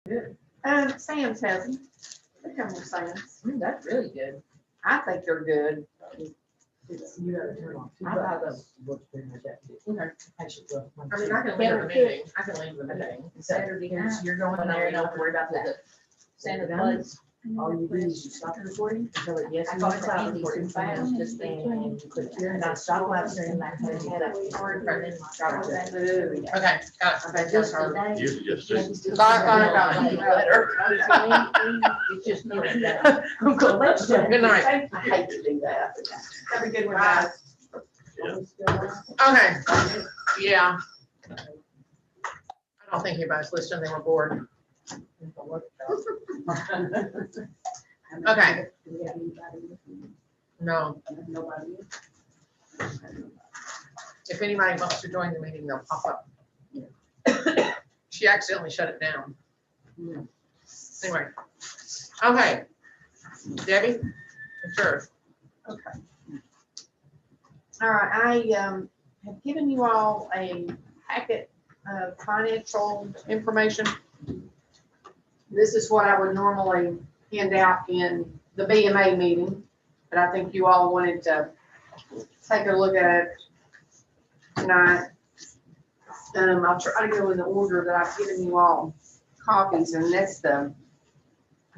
Good. Sam's has them. They come with Sam's. That's really good. I think they're good. You gotta turn on two I buy buttons. What's pretty much that. Okay. I should go. I mean, I can leave the meeting. I can leave the meeting. Saturday night, You're going there and don't have to worry about that. Santa Claus, all you do is you stop the recording, tell it yes, no, it's not recording, fast, just then, and you click here, and I stop live stream, like, I had it, or then drop it. Okay, got it. Okay, just her. Usually just say, Bye. It's just. Good night. I hate to do that. Have a good one, Bye. guys. Okay, yeah. I don't think anybody's listening, they were bored. Okay. No, Nobody. if anybody wants to join the meeting, they'll pop up. She accidentally shut it down. Anyway, okay. Debbie, it's yours. Okay. All right, I have given you all a packet of financial information. This is what I would normally hand out in the BMA meeting, but I think you all wanted to take a look at it tonight. I'll try to go in the order that I've given you all copies, and that's the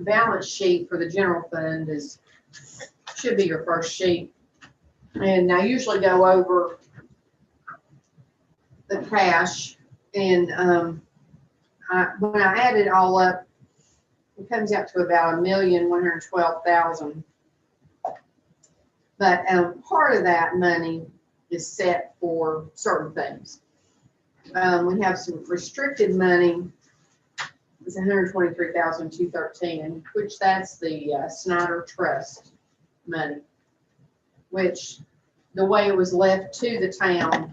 balance sheet for the general fund should be your first sheet. And I usually go over the cash, and when I add it all up, it comes out to about $1,112,000. But part of that money is set for certain things. We have some restricted money. It's $123,213, which that's the Snyder Trust money, which the way it was left to the town,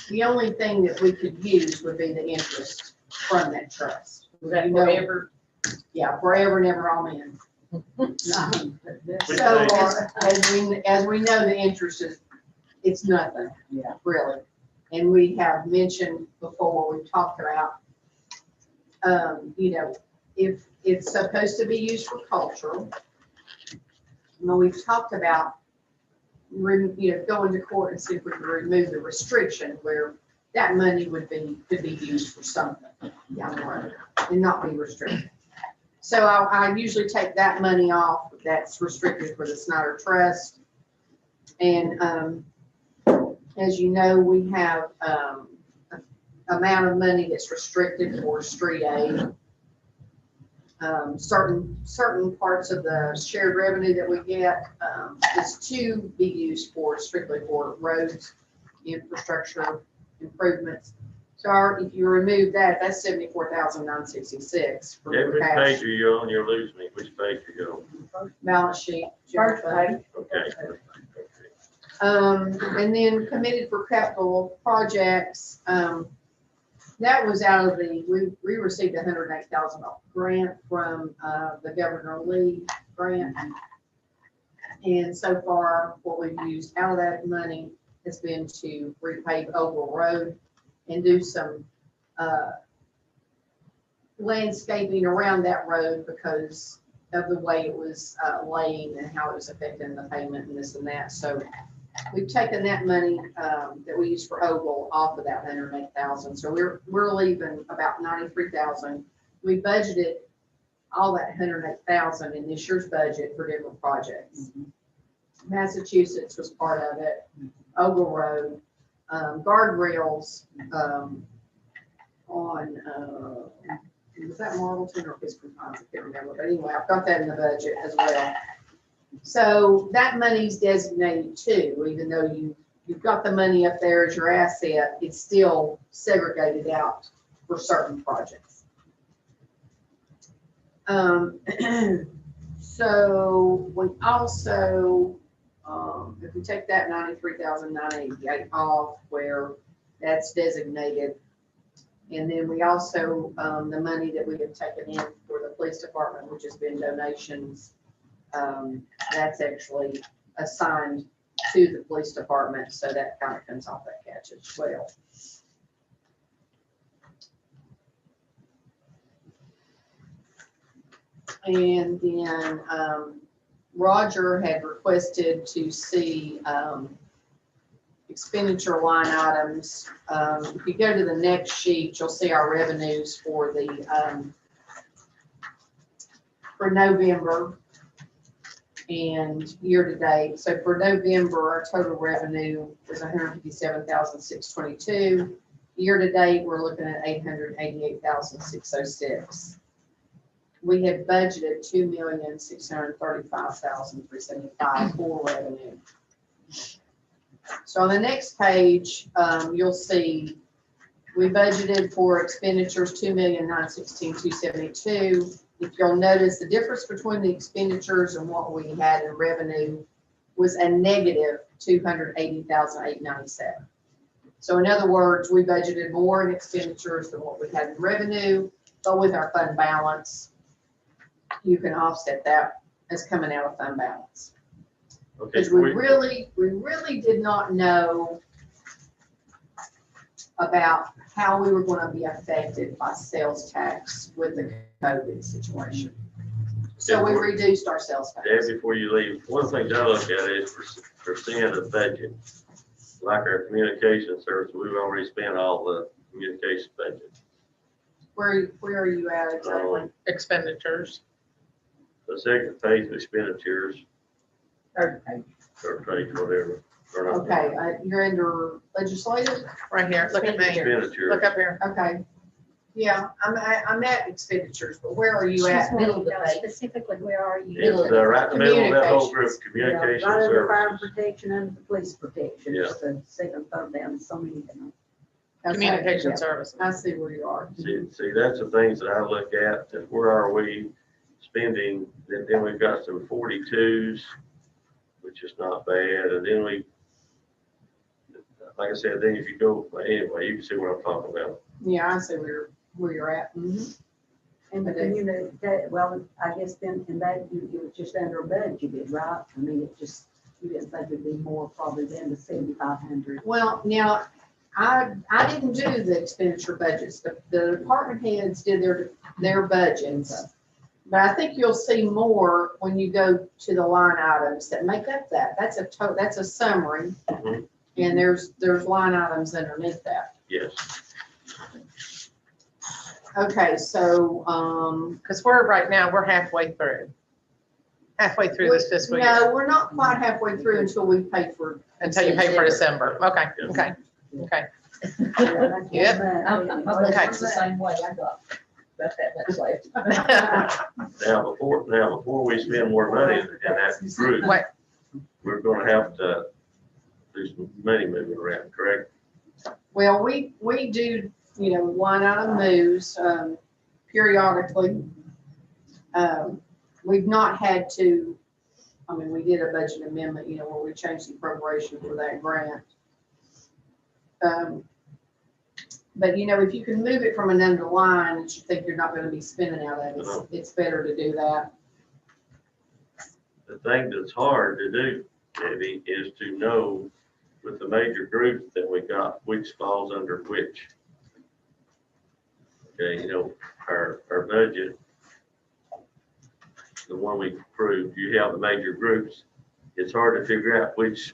the only thing that we could use would be the interest from that trust. Was that You know, forever? Yeah, forever and ever, amen. Which So page? as we know, the interest it's nothing, Yeah. really. And we have mentioned before, we've talked about, if it's supposed to be used for cultural. We've talked about, going to court and see if we can remove the restriction where that money could be used for something down the road and not be restricted. So I usually take that money off that's restricted for the Snyder Trust. And as you know, we have amount of money that's restricted for street aid. Certain parts of the shared revenue that we get is to be used for strictly for roads, infrastructure improvements. So if you remove that, that's $74,966 for Which cash. page are you on? You're losing me. Which page are you on? Balance sheet. general fund. Okay. And then committed for capital projects, that was out of we received a $108,000 grant from the Governor Lee grant. And so far, what we've used out of that money has been to repave Oval Road and do some landscaping around that road because of the way it was laying and how it was affecting the pavement and this and that. So we've taken that money that we used for Oval off of that $108,000. So we're leaving about $93,000. We budgeted all that $108,000 in this year's budget for different projects. Massachusetts was part of it. Oval Road, guardrails on was that Marlton or Piston Pines? I can't remember. But anyway, I've got that in the budget as well. So that money's designated too, even though you've got the money up there as your asset, it's still segregated out for certain projects. So we also, if we take that $93,988 off where that's designated, and then we also, the money that we have taken in for the police department, which has been donations, that's actually assigned to the police department, so that kind of comes off that catch as well. And then, Roger had requested to see, expenditure line items. If you go to the next sheet, you'll see our revenues for the, for November and year-to-date. So for November, our total revenue was 157,622. Year-to-date, we're looking at 888,606. We had budgeted 2,635,375 for revenue. So on the next page, you'll see we budgeted for expenditures 2,916,272. If you'll notice, the difference between the expenditures and what we had in revenue was a negative 280,897. So in other words, we budgeted more in expenditures than what we had in revenue, but with our fund balance, you can offset that as coming out of fund balance. Okay, Because we really did not know about how we were going to be affected by sales tax with the COVID situation. So we reduced our sales tax. Dad, before you leave, one thing I look at is percent of budget. Like our communication service, we've already spent all the communication budget. Where are you at exactly? Expenditures. The second page of expenditures, Third page. third page, whatever. Or not. Okay, you're under legislative? Right here, look at me. Expenditures. Look up here. Okay. Yeah, I'm at expenditures, but where are you at? Middle of the page. Specifically, where are you? It's right in the middle of that whole group, communication Yeah, right under fire services. protection and police protection, Yeah. just the second, third down, so many of them. Okay, Communication yeah, services. I see where you are. See, that's the things that I look at, is where are we spending, then we've got some 42s, which is not bad, and then like I said, then if you go, anyway, you can see what I'm talking about. Yeah, I see where you're at. Mhm. And the Okay. community, well, I guess then, and that, it was just under a budget, right? I mean, it just, you didn't think it'd be more probably than the 7,500. Well, now, I didn't do the expenditure budgets. The department heads did their budgets. But I think you'll see more when you go to the line items that make up that. That's a summary. Mhm. And there's line items underneath that. Yes, Okay, so, Because right now, we're halfway through. Halfway through this fiscal year, no, we're not quite halfway through until we pay for. until you pay for December. Okay, Yeah. okay, okay. Yep. Okay. It's the same way I got about that much left. now before we spend more money in that group, Wait, we're gonna have to do some money moving around, correct? Well, we do, line item moves, periodically. We've not had to, we did a budget amendment, where we changed the appropriation for that grant. But if you can move it from an underline that you think you're not gonna be spending out of, it's better to do that. The thing that's hard to do, Debbie, is to know with the major groups that we got, which falls under which. Okay, our budget, the one we approved, you have the major groups. It's hard to figure out which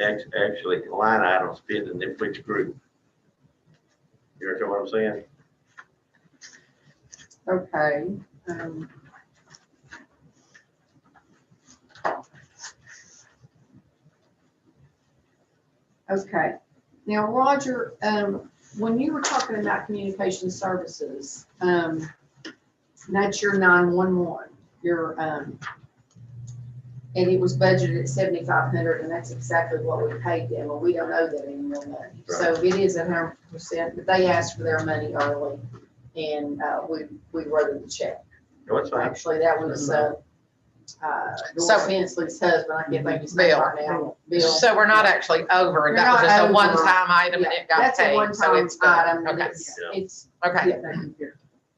actually line items fit in which group. You understand what I'm saying? Okay. Okay. Now, Roger, when you were talking about communication services, that's your 911, and it was budgeted at 7,500, and that's exactly what we paid them, and we don't owe them any more money. So it is 100%, but they asked for their money early, and we wrote them the check. No, it's fine. Actually, that was So- Doris Hensley's husband, I can't think his name Bill. right now. Bill. so we're not actually over, You're that was not just a over. one-time item and Yeah, it got that's a paid, so one-time it's done. item, and Okay, it's, okay, yeah.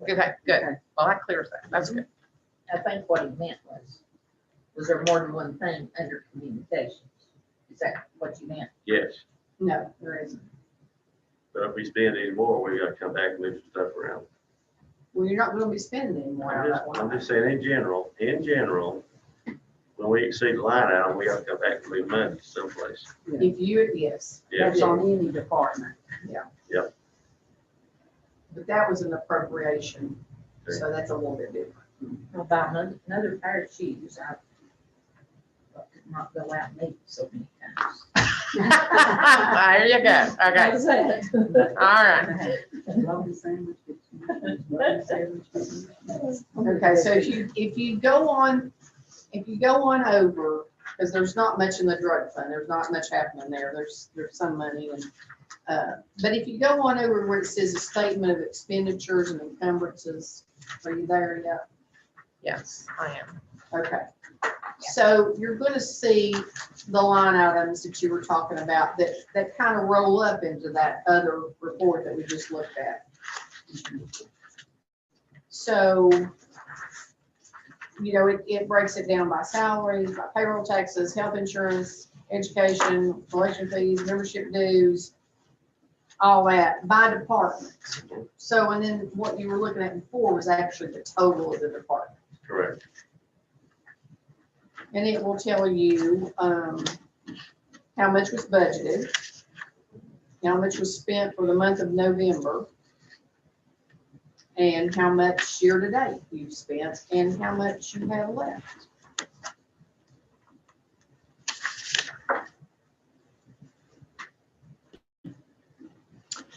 okay, good. Okay. Well, that clears that, that's good. I think what he meant was there more than one thing under communications? Is that what you meant? Yes, No, there isn't. but if we spend any more, we gotta come back and move some stuff around. Well, you're not gonna be spending any more out of that I'm one. just saying, in general, when we exceed the line item, we have to come back and move money someplace. If you, yes, Yeah, That's on any department. but that was an appropriation, so that's a little bit different. About another pair of shoes, I not go out and eat so many times. There you go. Okay, How's that? all right. Lovely sandwich. Lovely sandwich. Okay, so if you go on over, because there's not much in the drug fund, there's not much happening there, there's some money and, but if you go on over where it says a statement of expenditures and encumbrances, are you there yet? Yes, I am. Okay. So you're gonna see the line items that you were talking about that kind of roll up into that other report that we just looked at. So, you know, it breaks it down by salaries, by payroll taxes, health insurance, education, election fees, membership dues, all that by department. So, and then what you were looking at before was actually the total of the department. Correct. And it will tell you, how much was budgeted, how much was spent for the month of November, and how much year to date you've spent, and how much you have left.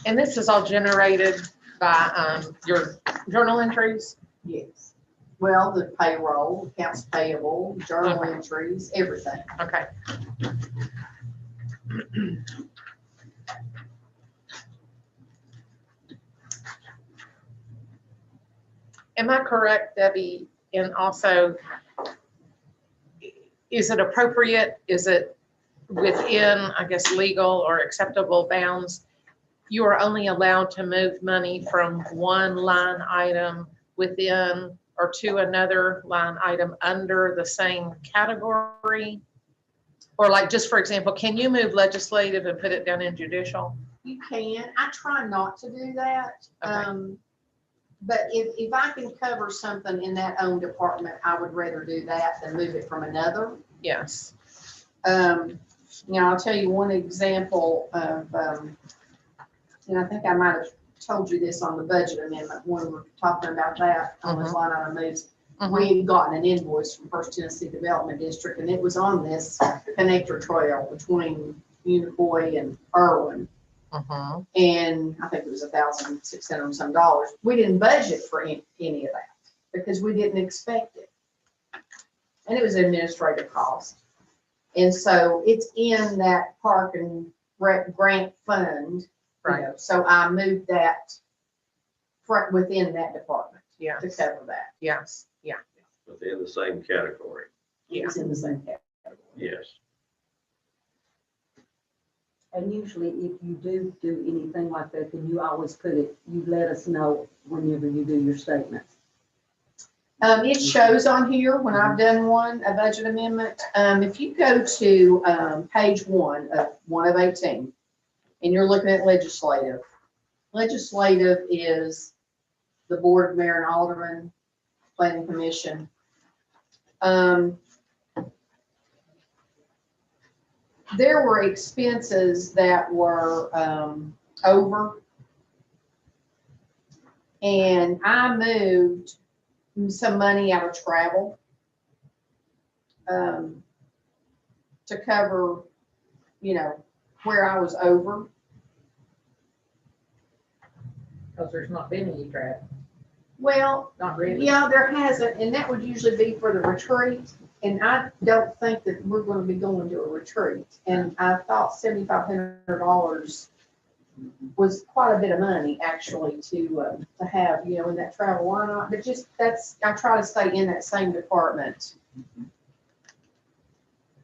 And this is all generated by your journal entries? Yes. Well, the payroll, accounts payable, journal Okay. entries, everything. Okay. Am I correct, Debbie, and also, is it appropriate, is it within, I guess, legal or acceptable bounds? You are only allowed to move money from one line item within or to another line item under the same category? Or like, just for example, can you move legislative and put it down in judicial? You can, I try not to do that. Okay. But if I can cover something in that own department, I would rather do that than move it from another. Yes. Now, I'll tell you one example of, and I think I might have told you this on the budget amendment when we were talking about that on this line item moves. We had gotten an invoice from First Tennessee Development District, and it was on this connector trail between Unicoi and Irwin. And I think it was $1,600 and some dollars. We didn't budget for any of that because we didn't expect it. And it was an administrative cost. And so it's in that park and rec grant fund. You Right. know, so I moved that within that department to Yes. cover that. Yes. Yeah. Within the same category, It's in the same category. yes. And usually if you do anything like that, then you always put it, you let us know whenever you do your statements. It shows on here when I've done a budget amendment. If you go to, page 1 of 18, and you're looking at legislative. Legislative is the Board of Mayor and Alderman, Planning Commission. There were expenses that were, over. And I moved some money out of travel, to cover, you know, where I was over. Because there's not been any travel, Well, not really. yeah, there hasn't, and that would usually be for the retreat. And I don't think that we're gonna be going to a retreat. And I thought $7,500 was quite a bit of money actually to have, you know, in that travel. Why not? But just, I try to stay in that same department.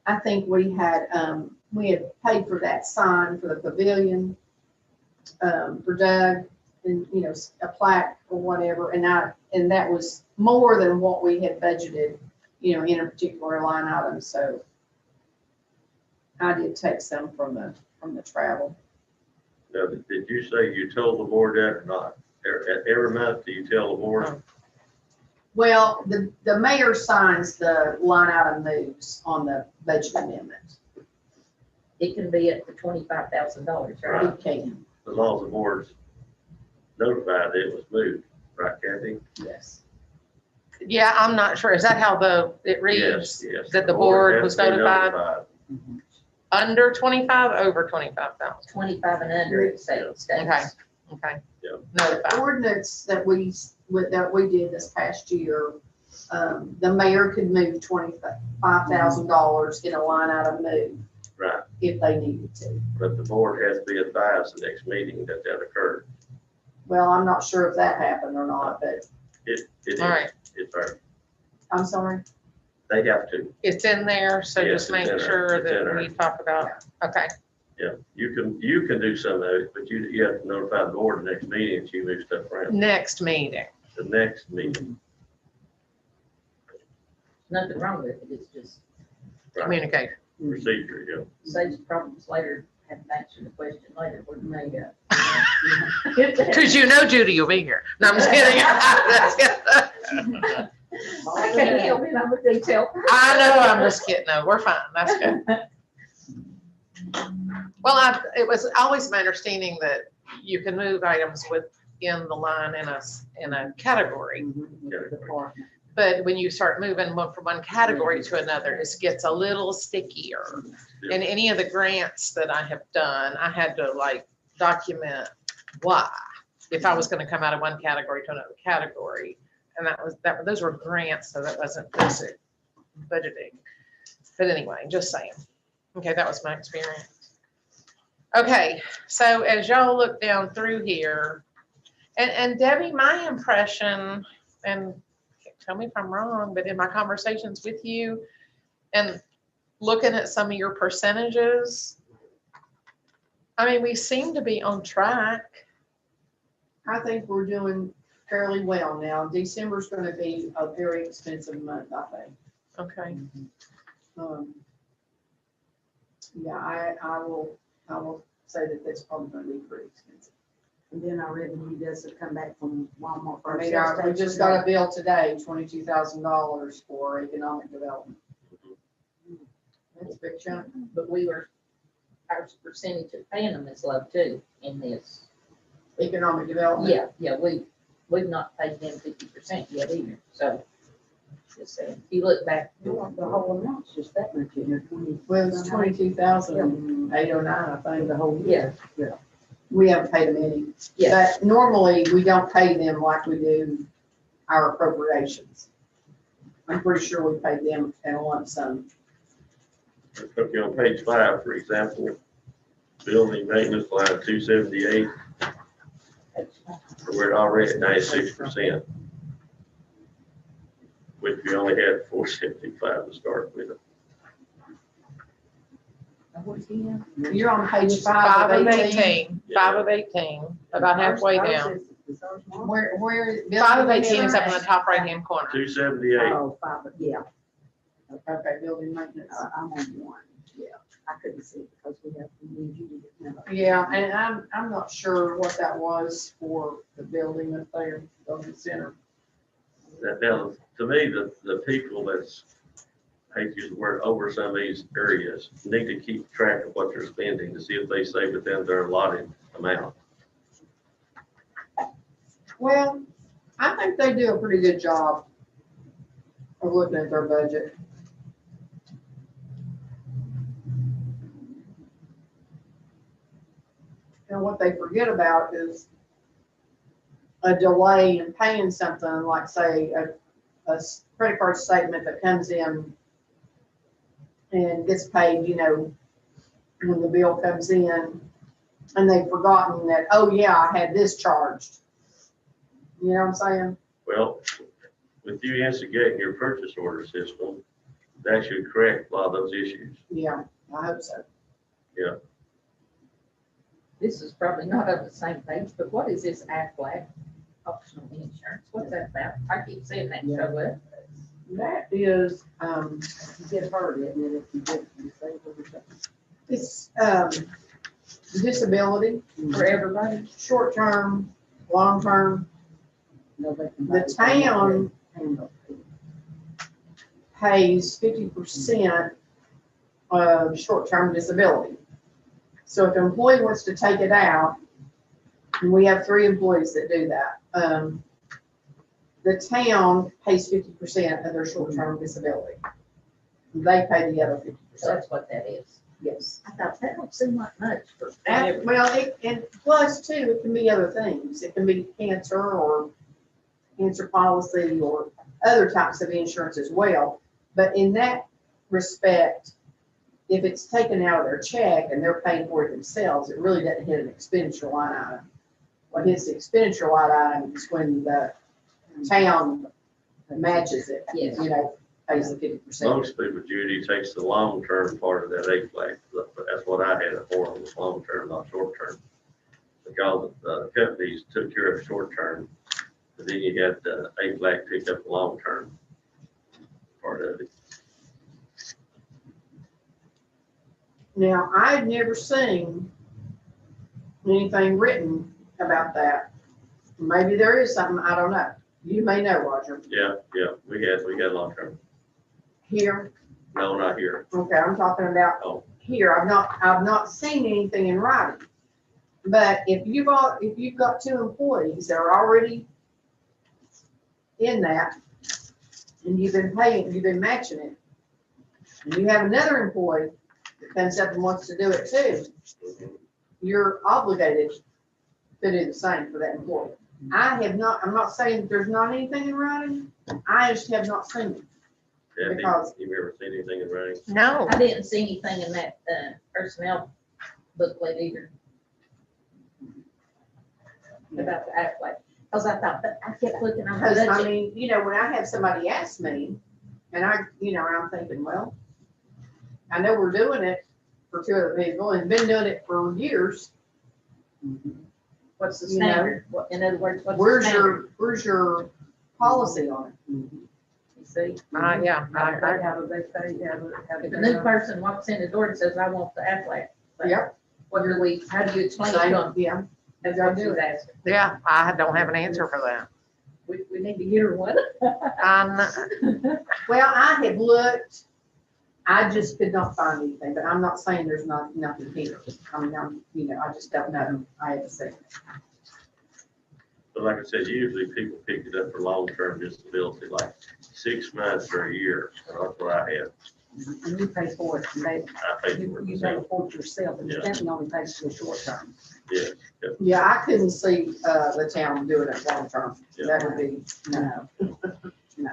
I think we had paid for that sign for the pavilion, for Doug, and, you know, a plaque or whatever, and that was more than what we had budgeted, you know, in a particular line item, so I did take some from the travel. Now, did you say you told the board that or not? Every month, do you tell the board? Well, the mayor signs the line item moves on the budget amendment. It can be up to $25,000, right? It can, As long as the board's notified that it was moved, right, Kathy? yes. Yeah, I'm not sure. Is that how it reads? Yes. That the board has was to be notified? Under 25, over 25,000? 25 and under, it states. Okay, okay. Yeah. Notified. Ordinance that we did this past year, the mayor could move $25,000 in a line item move. Right. If they needed to. But the board has to be advised the next meeting that occurred. Well, I'm not sure if that happened or not, but It is, All right. it's our, I'm sorry. they have to, It's in there, so Yes, just it's make in there. sure It's in that there. we talk about, okay. yeah, you can do some of it, but you have to notify the board the next meeting if you move stuff around, Next meeting. the next meeting. Nothing wrong with it, it's just Right. Communicate. Procedure, yeah. saves problems later, have to answer the question later, what do you make up? Because you know Judy will be here. No, I'm just kidding. That's good. I can't help it, I'm a detail. I know, I'm just kidding. No, we're fine. That's good. Well, it was always my understanding that you can move items within the line in a category. Department. But when you start moving one from one category to another, it gets a little stickier. In any of the grants that I have done, I had to like document why, if I was gonna come out of one category to another category. And those were grants, so that wasn't basic budgeting. But anyway, just saying. Okay, that was my experience. Okay, so as y'all look down through here, and Debbie, my impression, and tell me if I'm wrong, but in my conversations with you and looking at some of your percentages, I mean, we seem to be on track. I think we're doing fairly well now. December's gonna be a very expensive month, I think. Okay, Yeah, I will say that that's probably gonna be pretty expensive. And then our revenue doesn't come back from Walmart. I mean, we just got a bill today, $22,000 for economic development. That's a big chunk. But our percentage of paying them is low too in this. Economic development. Yeah, we've not paid them 50% yet either, so. Just saying, if you look back, The whole amount's just that much in there, 20. Well, it's 22,809, I think, the whole year. yeah, We haven't paid them any. yeah, But normally, we don't pay them like we do our appropriations. I'm pretty sure we paid them in a lump sum. Okay, on page 5, for example, building maintenance line 278, we're already at 96%. Which we only had 475 to start with. You're on page 5 of 18. 18, 5 of 18, about halfway down. Where? 5 of 18 is up in the top right-hand corner. 278, Oh, 5, yeah, Okay, building maintenance. I'm on one, yeah. I couldn't see it because we need you to get. Yeah, and I'm not sure what that was for the building up there, building center. now, to me, the people that's, I hate to use the word, over some of these areas, need to keep track of what they're spending to see if they stay within their allotted amount. Well, I think they do a pretty good job of looking at their budget. And what they forget about is a delay in paying something, like say a credit card statement that comes in and gets paid, you know, when the bill comes in, and they've forgotten that, oh yeah, I had this charged. You know what I'm saying? Well, with you instigating your purchase order system, that should correct a lot of those issues. Yeah, I hope so. Yeah. this is probably not on the same page, but what is this Aflac optional insurance? What's that about? I keep seeing that show up. That is, You get hurt, isn't it, if you get disabled or something? it's, disability, For everybody? short-term long-term, Nobody can the buy it. town Handle. pays 50% of short-term disability. So if an employee wants to take it out, and we have 3 employees that do that, the town pays 50% of their short-term disability. They pay the other 50%. So that's what that is. Yes. I thought that don't seem like much for. Well, and plus too, it can be other things. It can be cancer or cancer policy or other types of insurance as well. But in that respect, if it's taken out of their check and they're paying for it themselves, it really doesn't hit an expenditure line item. What hits the expenditure line item is when the town matches it, Yes. you know, pays the 50%. Most people, Judy, takes the long-term part of that AFLAC, but that's what I had it for, was long-term, not short-term. Because the companies took care of short-term, but then you had the AFLAC pick up the long-term part of it. Now, I've never seen anything written about that. Maybe there is something, I don't know. You may know, Roger. Yeah, we had long-term. Here, No, not here. okay, I'm talking about Oh. here. I've not seen anything in writing. But if you've got 2 employees that are already in that, and you've been matching it, and you have another employee that comes up and wants to do it too, you're obligated to do the same for that employee. I'm not saying that there's not anything in writing, I just have not seen it. Yeah, Because- you ever seen anything in writing? No, I didn't see anything in that personnel booklet either. About the Aflac, because I thought, but I kept looking on the Because, I budget. mean, you know, when I have somebody ask me, and and I'm thinking, well, I know we're doing it for 2 other people, and been doing it for years. What's the you know, standard? What, in other words, what's the standard? Where's your policy on it? You see, yeah, How do they pay, if a new person walks in the door and says, I want the Aflac, Yep. what do we, how do you explain it to Same, them? yeah. That's what you would ask. yeah, I don't have an answer for that. We need to get her one. Well, I have looked, I just could not find anything, but I'm not saying there's nothing here. I mean, I just don't know. I haven't seen it. But like I said, usually people pick it up for long-term disability, like 6 months or a year. That's what I had. And you pay for it, and I paid for it you pay myself. for it yourself, and the Yeah. company only pays for the short term. Yeah, Yeah, I couldn't see, the town doing it long term. That would be, no. No.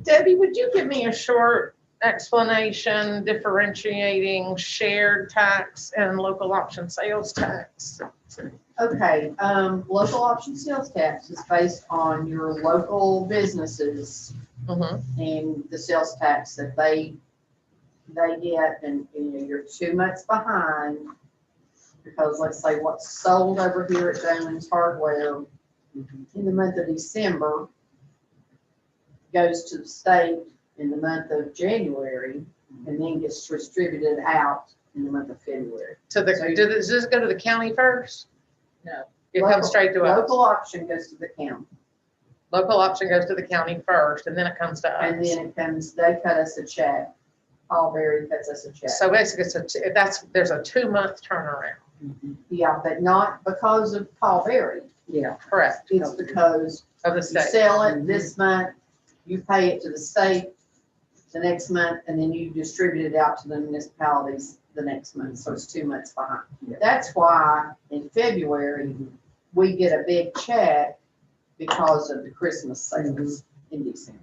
Debbie, would you give me a short explanation differentiating shared tax and local option sales tax? Okay, local option sales tax is based on your local businesses Mm-hmm. and the sales tax that they get, and you're 2 months behind. Because let's say what's sold over here at Damon's Hardware in the month of December goes to the state in the month of January and then gets distributed out in the month of February. Does this go to the county first? No. It comes straight to us. Local option goes to the county, Local option goes to the county first, and then it comes to and us. then it comes, they cut us a check. Paul Berry cuts us a check. So basically, there's a 2-month turnaround, Yeah, but not because of Paul Berry. Yeah. correct, It's because of the you state. sell it this month, you pay it to the state the next month, and then you distribute it out to the municipalities the next month, so it's 2 months behind. Yeah. That's why in February, we get a big check because of the Christmas sales in December.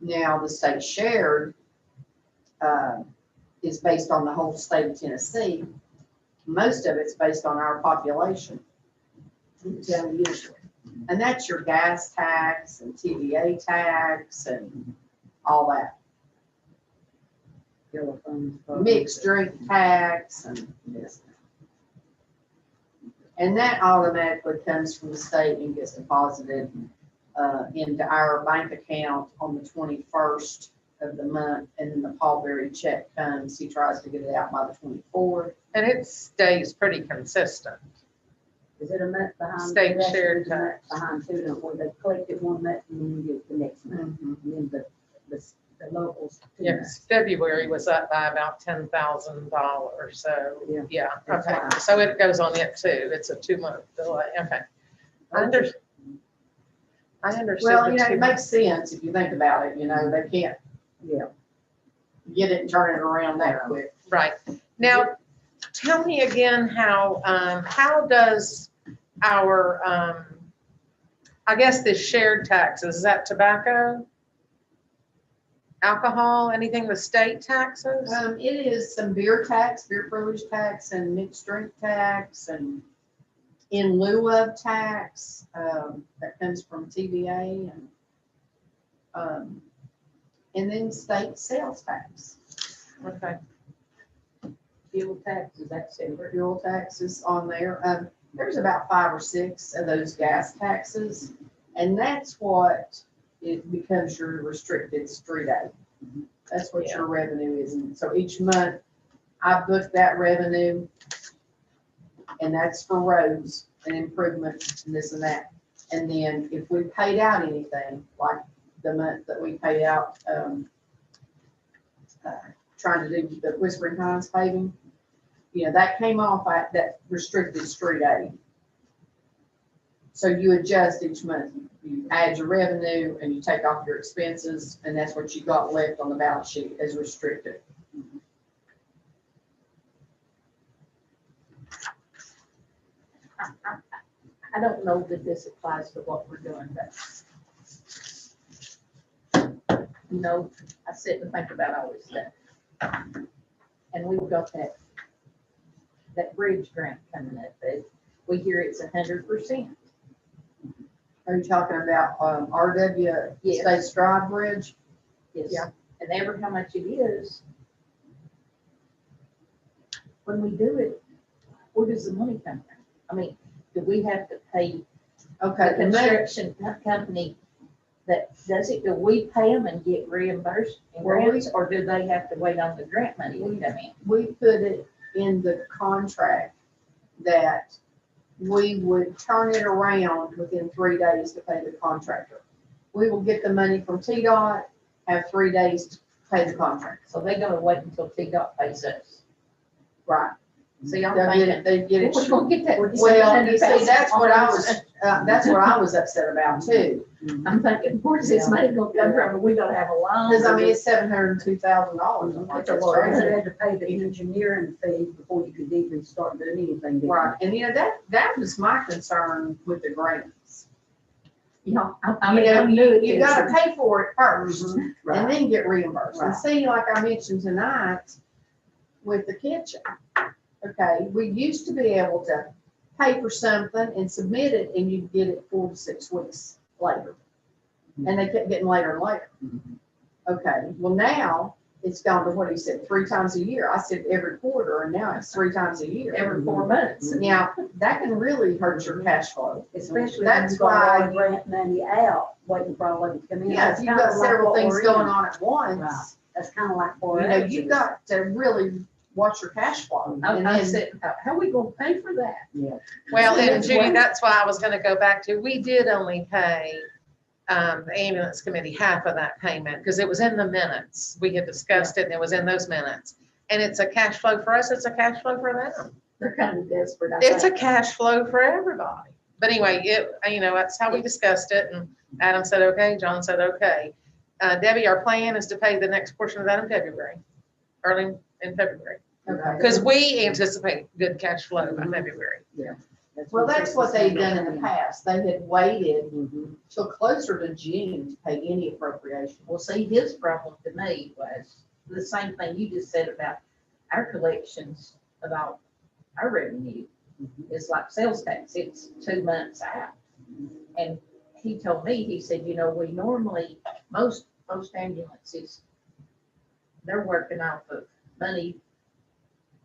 Now, the state shared is based on the whole state of Tennessee. Most of it's based on our population. And that's your gas tax and TVA tax and all that. Mixed drink tax and this. And that automatically comes from the state and gets deposited into our bank account on the 21st of the month. And then the Paul Berry check comes, he tries to get it out by the 24th. And it stays pretty consistent. Is it a month behind? State It actually shared is a month tax. Behind too, don't we? They collect it one month and then you get it the next month. Mhm. And then the locals. 2 Yes, months. February was up by about $10,000, so, Yeah. yeah, That's okay, why. so it goes on it too, it's a 2-month delay, okay. I understood Well, the you know, 2 it makes sense if you think about it, you know, they can't Yeah. get it and turn it around that quick. Right, now, tell me again how does our, I guess this shared taxes, is that tobacco? Alcohol, anything with state taxes? It is some beer tax, beer privilege tax and mixed drink tax and in lieu of tax, that comes from TVA and then state sales tax. Okay, Fuel tax, is that separate? Fuel taxes on there. There's about 5 or 6 of those gas taxes. And that's what it becomes your restricted street aid. That's what your revenue is. And so each month I book that revenue and that's for roads and improvements and this and that. And then if we paid out anything, like the month that we paid out, trying to do the Whispering Pines paving, you know, that came off at that restricted street aid. So you adjust each month, you add your revenue and you take off your expenses, and that's what you got left on the balance sheet as restricted. I don't know that this applies to what we're doing, but you know, I sit and think about all this stuff. And we've got that bridge grant coming up, that we hear it's 100%. Are you talking about RW Yes. States Drive Bridge? Yes. Yeah. And ever how much it is, when we do it, where does the money come from? I mean, do we have to pay Okay, the the next, construction company that does it? Do we pay them and get reimbursed in Well, grants, or do they have to wait on the grant money to come in? we put it in the contract that we would turn it around within 3 days to pay the contractor. We will get the money from TDOT, have 3 days to pay the contractor. So they're gonna wait until TDOT pays us. Right. See, I'm They'll get thinking, it, they get it. we're gonna get that. Well, you see, that's what I was, $700,000. that's what I was upset about too. I'm thinking, where's this money gonna come from? Are we gonna have a loan? Because I mean, it's $702,000. I'm like, It's a that's lot. You crazy. had to pay the engineering fee before you could even start doing anything. didn't you? Right, and you know, that was my concern with the grants. You know, I You mean, know, I'm new at you this. gotta pay for it first Mhm. and Right. then get reimbursed. And Right. see, like I mentioned tonight with the kitchen, okay, we used to be able to pay for something and submit it and you'd get it 4 to 6 weeks later. And they kept getting later and later. Mhm. Okay, well now it's gone to what he said, 3 times a year. I said every quarter and now it's 3 times a year. Every 4 months. Now, that can really hurt your cash flow. Especially when That's you've got a lot why, of grant money out, waiting for all of it to come in. yeah, That's if you've kinda got like several what things we're going in. on at once, Right. That's kind of like for you know, you've got to really watch your cash flow. And I then, said, how are we gonna pay for that? Yeah. well, and That's Judy, why- that's why I was gonna go back to, we did only pay the ambulance committee half of that payment, because it was in the minutes. We had discussed it, and it was in those minutes. And it's a cash flow for us, it's a cash flow for them. They're kind of desperate. I It's a think. cash flow for everybody. But anyway, you know, that's how we discussed it, and Adam said, okay, John said, okay. Debbie, our plan is to pay the next portion of that in February, early in February, okay. because we anticipate good cash flow by February. Well, that's what they've done in the past. They had waited Mhm. till closer to June to pay any appropriation. Well, see, his problem to me was the same thing you just said about our collections, about our revenue. It's like sales tax, it's 2 months out. And he told me, he said, you know, we normally, most ambulances, they're working off of money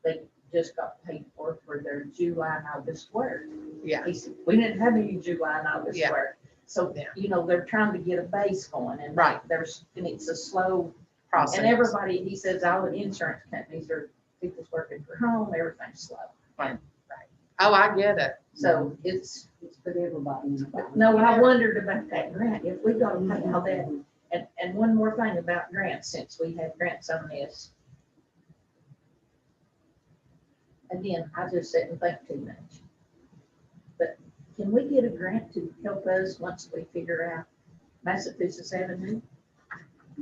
they just got paid for their July and August work. Yeah, He said, we didn't have any July and August Yeah. work. So, Yeah. you know, they're trying to get a base going, and Right. and it's a slow, process. and everybody, he says, all the insurance companies are, people's working from home, everything's slow. Right. Oh, I get it. So it's, put everybody in the box. no, I wondered about that grant, if we gotta pay all that. And one more thing about grants, since we have grants on this. Again, I just sit and think too much. But can we get a grant to help us once we figure out Massachusetts Avenue?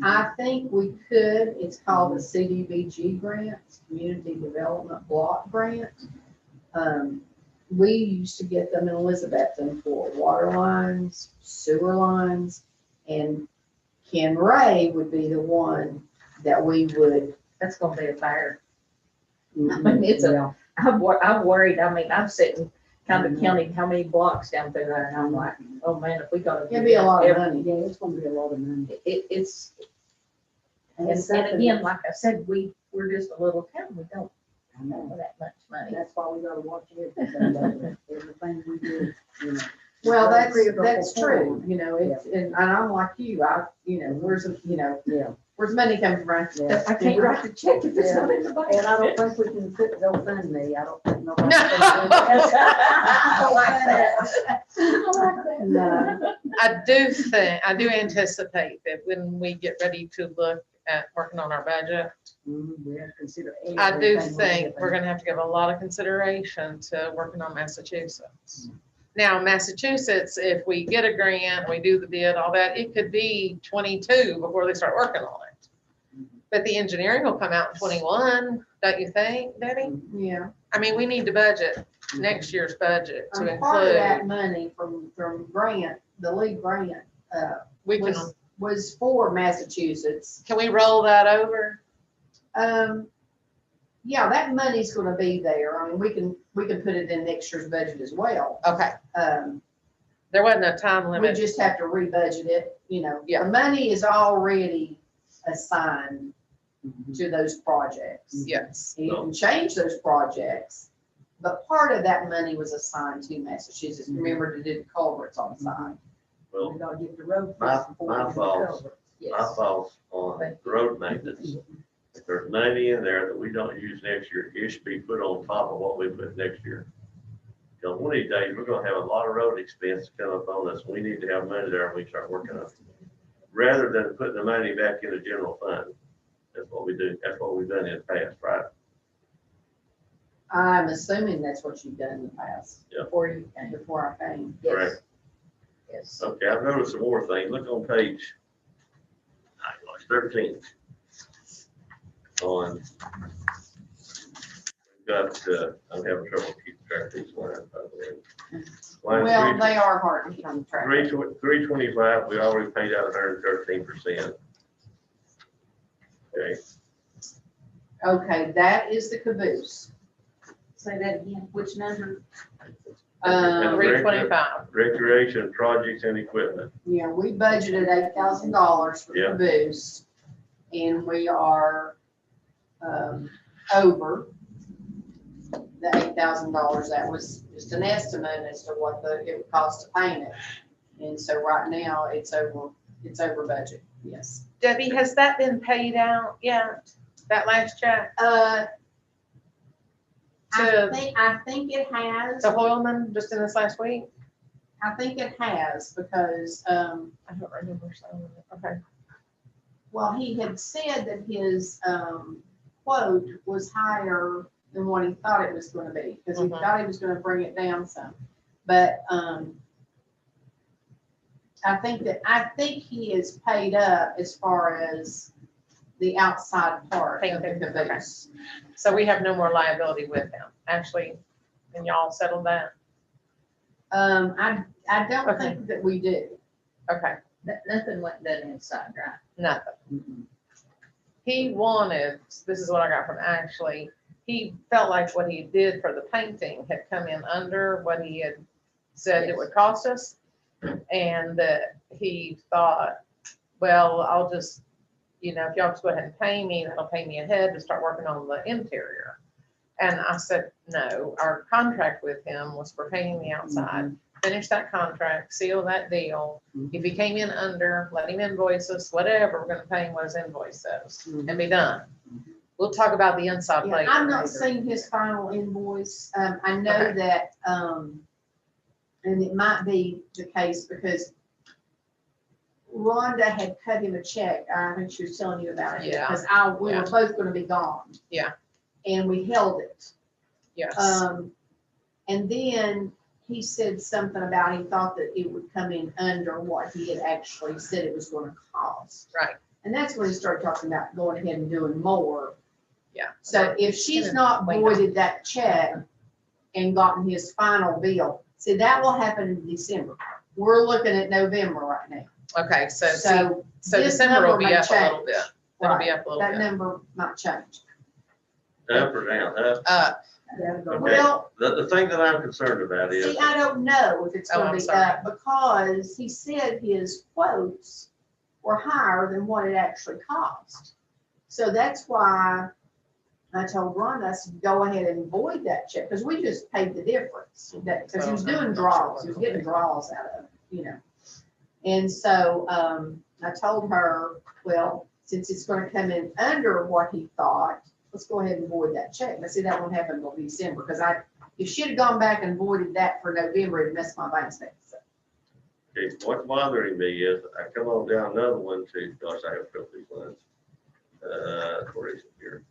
I think we could, it's called the CDBG grant, Community Development Block Grant. We used to get them in Elizabethton for water lines, sewer lines, and Ken Ray would be the one that we would. That's gonna be a fire. I mean, it's a, I'm worried, I mean, I'm sitting kind of counting how many blocks down through there, and I'm like, oh man, if we gotta. It'd be a lot of money. Yeah, it's gonna be a lot of money. It's, And and it's something again, that- like I said, we're just a little town, we don't I know. have that much money. That's why we gotta watch everything, everything we do, you know. Well, that's That's true, you know, it's, and I'm like you, where's, Yeah, where's money coming from? yeah. I can't write the check if it's not in the bank. And I don't think we can put, don't fund me, I don't think nobody. No. I like that. I like that. No. I do anticipate that when we get ready to look at working on our budget, We have to consider. I do everything think we're doing. gonna have to give a lot of consideration to working on Massachusetts. Now, Massachusetts, if we get a grant, we do the bid, all that, it could be 22 before they start working on it. But the engineering will come out in 21, don't you think, Debbie? Yeah. I mean, we need to budget next year's budget to And part of that include, money from grant, the lead grant, we can, was for Massachusetts. can we roll that over? Yeah, that money's gonna be there. I mean, we can put it in next year's budget as well. Okay, Um, there wasn't a time we limit. just have to rebudget it, you know. Yeah. The money is already assigned to those projects. Yes, You can change those projects, but part of that money was assigned to Massachusetts. Remember to do the culverts on the side. Well, We gotta get the road. My- fixed before my we do the fault. culvert. my Yes. fault on road maintenance. If there's money in there that we don't use next year, it should be put on top of what we put next year. Because one of these days, we're gonna have a lot of road expense come up on us. We need to have money there when we start working on it. Rather than putting the money back in the general fund. That's what we do. That's what we've done in the past, right? I'm assuming that's what you've done in the past. Yeah. Before I came. Yes. Yes. Okay, I've noticed some more things. Look on page 13. On, we've got, I'm having trouble keeping track of these lines, by the way. Well, Line they are hard to keep on track. 325, we already paid out 113%. Okay, Okay, that is the caboose. Say that again, which number? And 325. recreation projects and equipment. Yeah, we budgeted $8,000 for the Yeah. caboose, and we are, over the $8,000. That was just an estimate as to what it would cost to paint it. And so right now, it's over budget, yes. Debbie, has that been paid out yet? That last check I to think it has, Hoyleman just in this last week? I think it has, because, I don't remember saying it. Okay. well, he had said that his, quote was higher than what he thought it was gonna be, because he Mhm. thought he was gonna bring it down some. But, I think he is paid up as far as the outside part of the Painted, okay. caboose. So we have no more liability with him. Actually, can y'all settle that? I don't Okay. think that we do. Okay, Nothing went done inside, right? nothing. He wanted, this is what I got from Ashley, he felt like what he did for the painting had come in under what he had said it would cost us. And that he thought, well, I'll just, if y'all just go ahead and pay me, that'll pay me ahead to start working on the interior. And I said, no, our contract with him was for painting the outside. Finish that contract, seal that deal. If he came in under, let him invoice us, whatever, we're gonna pay him what his invoice says and be done. We'll talk about the inside Yeah, later. I've not seen his final invoice. I know Okay. that, and it might be the case because Rhonda had cut him a check. I think she was telling you about it. Yeah. Because we Yeah. were both gonna be gone. Yeah. And we held it. Yes, And then he said something about he thought that it would come in under what he had actually said it was gonna cost. right, And that's when he started talking about going ahead and doing more. yeah. So if she's Yeah. not Wait. voided that check and gotten his final bill, see, that will happen in December. We're looking at November right now. Okay, so see, So so this December will number be may up a little change. bit. It'll be Right. up a little That bit. number might change. Up or down, up? That'll go Okay. Well, The thing that I'm concerned about is, see, I don't know if it's Oh, gonna I'm be sorry. up because he said his quotes were higher than what it actually cost. So that's why I told Rhonda, I said, go ahead and void that check, because we just paid the difference. That, because he was doing draws, he was getting draws out of it, you know. And so, I told her, well, since it's gonna come in under what he thought, let's go ahead and void that check. But see, that won't happen until December, because if she'd have gone back and voided that for November, it'd mess my bank statements up. okay, what's bothering me is I come on down another one too, gosh, I have trouble with these lines. Where is it here?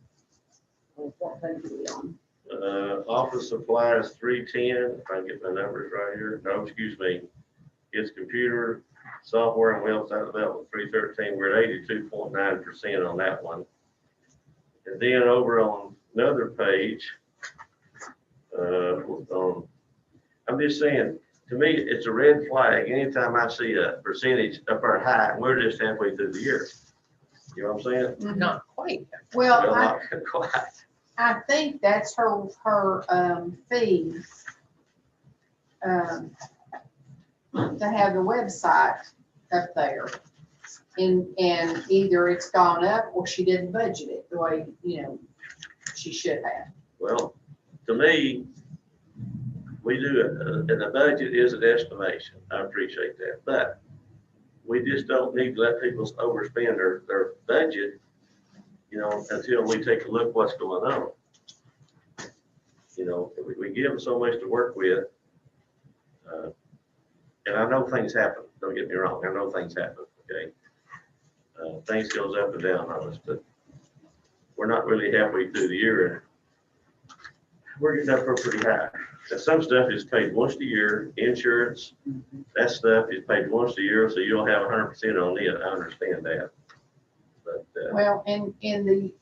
What page are we on? Office supplies 310, if I can get my numbers right here, no, excuse me. It's computer, software and website development, 313, we're at 82.9% on that one. And then over on another page, I'm just saying, to me, it's a red flag anytime I see a percentage up or high, and we're just halfway through the year. You know what I'm saying? Not quite. Well, Well, I not quite. I think that's her fee, to have the website up there. And either it's gone up or she didn't budget it the way, you know, she should have. Well, to me, we do it, and the budget is an estimation. I appreciate that, but we just don't need to let people overspend their budget, you know, until we take a look what's going on. You know, we give them so much to work with. And I know things happen, don't get me wrong, I know things happen, okay? Things goes up and down on us, but we're not really halfway through the year and we're getting up pretty high. And some stuff is paid once a year, insurance, that stuff is paid once a year, so you'll have 100% on it, I understand that. But, Well, and the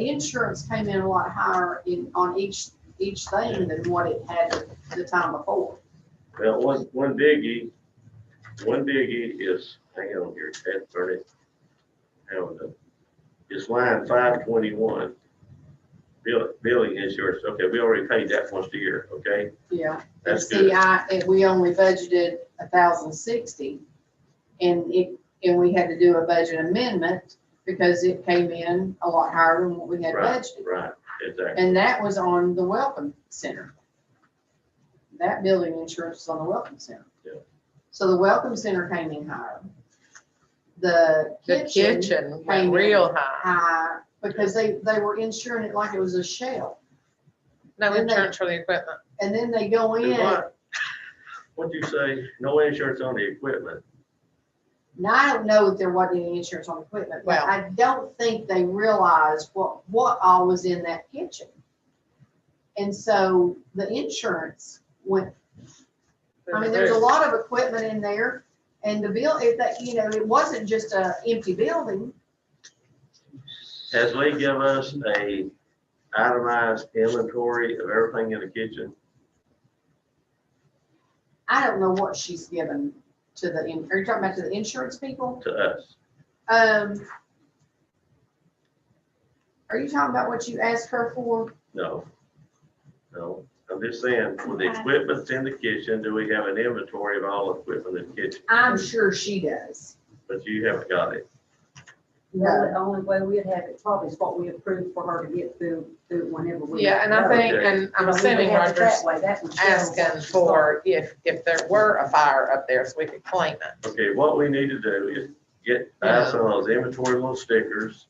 insurance came in a lot higher on each thing than what it had the time before. well, one biggie is, hang on here, Ted, 30. It's line 521. Billing insurance, okay, we already paid that once a year, okay? Yeah. And That's see, good. we only budgeted 1,060 and we had to do a budget amendment because it came in a lot higher than what we had Right, budgeted. right, exactly. And that was on the Welcome Center. That building insurance was on the Welcome Center. Yeah. So the Welcome Center came in higher. The The kitchen came went in real high. high because they were insuring it like it was a shell. No Then they- insurance for the equipment. And then they go Do in. what? What'd you say? No insurance on the equipment? Now, I don't know if there wasn't any insurance on equipment, but Well- I don't think they realized what all was in that kitchen. And so the insurance went, I mean, there's a lot of equipment in there. And the bill, if that, you know, it wasn't just a empty building. Has Lee give us a itemized inventory of everything in the kitchen? I don't know what she's given to the, are you talking about to the insurance people? To us? Are you talking about what you asked her for? No. No, I'm just saying, with the equipment that's in the kitchen, do we have an inventory of all the equipment in the kitchen? I'm sure she does. But you haven't got it. The only way we'd have it probably is what we approved for her to get through whenever we. Yeah, and I think, Okay. and I'm You know, we assuming have it Roger's that way, that would show asking what she's for if there were a fire up there so we could claim it. Okay, what we need to do is get, buy some of those inventory little stickers.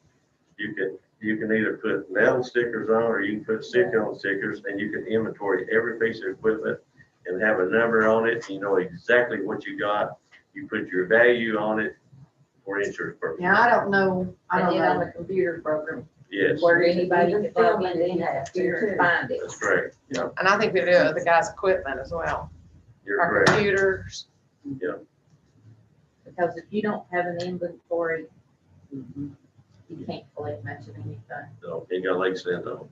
You can you can either put metal stickers on or you can put stick-on stickers, and you can inventory every piece of equipment and have a number on it. You know exactly what you got. You put your value on it for insurance purposes. Now, I don't know, And then on the computer program, Yes, where anybody Even can log film it, in you and have to, too. find it. that's correct. Yeah, And I think we do it with the guy's equipment as well, you're our correct. computers. Because if you don't have an inventory, you can't collect much of anything. So ain't got legs stand on.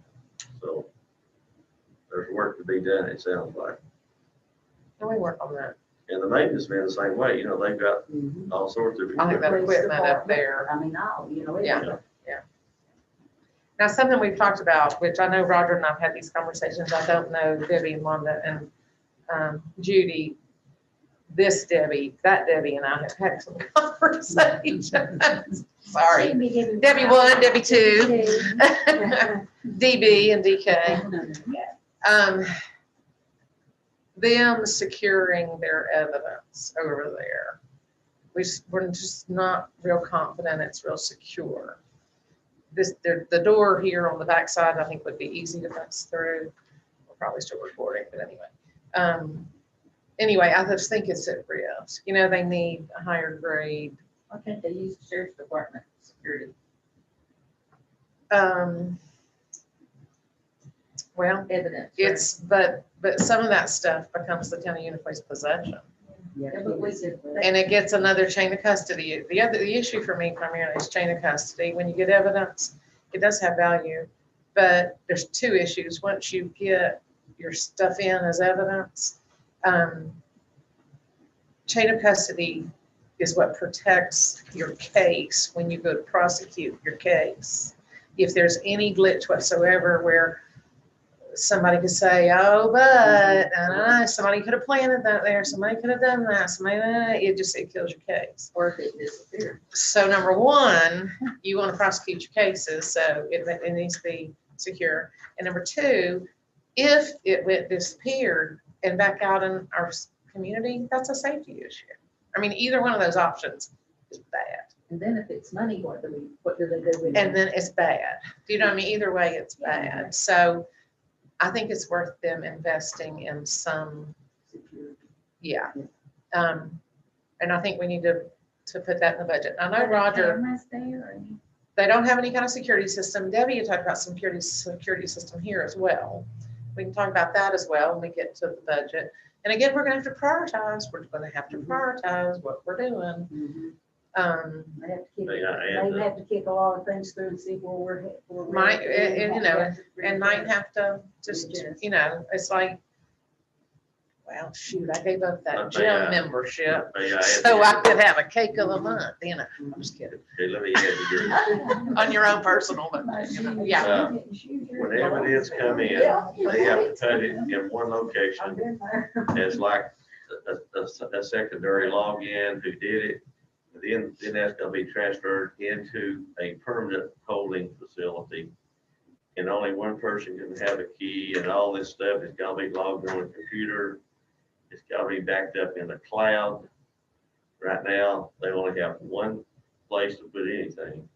So there's work to be done, it sounds like. And we work on that. And the maintenance man the same way, you know, they've got Mhm. all sorts of I think that equipment. Police equipment up department, there. I mean, all, you know. Yeah. everything. Now, something we've talked about, which I know Roger and I've had these conversations, I don't know Debbie and Wanda and Judy, this Debbie, that Debbie and I have had some conversations. Sorry. Debbie 1, Debbie 2, DB and DK. Them securing their evidence over there. We're just not real confident it's real secure. The door here on the backside, I think would be easy to pass through. We're probably still recording, but anyway. Anyway, I just think it's at risk. You know, they need a higher grade. Why can't they use the sheriff's department security Well, evidence? but some of that stuff becomes the town of Unified's possession. Yeah, Yeah, but we could- And it gets another chain of custody. The issue for me primarily is chain of custody. When you get evidence, it does have value, but there's two issues. Once you get your stuff in as evidence, chain of custody is what protects your case when you go to prosecute your case. If there's any glitch whatsoever where somebody could say, oh, but somebody could have planted that there, somebody could have done that, it kills your case. Or if it disappeared. So number one, you want to prosecute your cases, so it needs to be secure. And number two, if it disappeared and back out in our community, that's a safety issue. I mean, either one of those options is bad. And then if it's money, what do they do with it? And then it's bad. Do you know what I mean? Either way, it's bad. So I think it's worth them investing in some, yeah. And I think we need to put that in the budget. I know Roger, they don't have any kind of security system. Debbie had talked about some security system here as well. We can talk about that as well when we get to the budget. And again, we're gonna have to prioritize. We're gonna have to prioritize what we're doing. Mhm. They have to kick, Yeah, and, they have to kick a lot of things through and see where we're. Might, at. and, you know, and might have to just, you know, it's like, well, shoot, I gave up that gym membership so I could have a cake of the month, you know, I'm just kidding. Okay, let me add to your, On your own personal, but, you know, yeah. when evidence come in, they have to put it in one I've location. been there. It's like a secondary login who did it. Then that's gonna be transferred into a permanent holding facility. And only one person can have a key and all this stuff. It's gotta be logged on a computer. It's gotta be backed up in the cloud. Right now, they only have one place to put anything.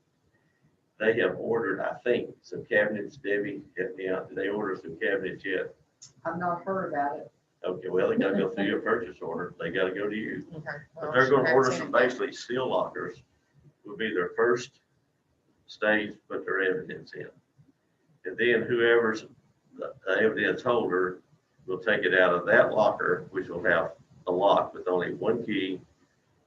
They have ordered, I think, some cabinets. Debbie, help me out. Did they order some cabinets yet? I've not heard about it. Okay, well, they gotta go through your purchase order. They gotta go to you. Okay, But well, they're gonna order that's some it. basically steel lockers, will be their first stage, to put their evidence in. And then whoever's the evidence holder will take it out of that locker, which will have a lock with only one key.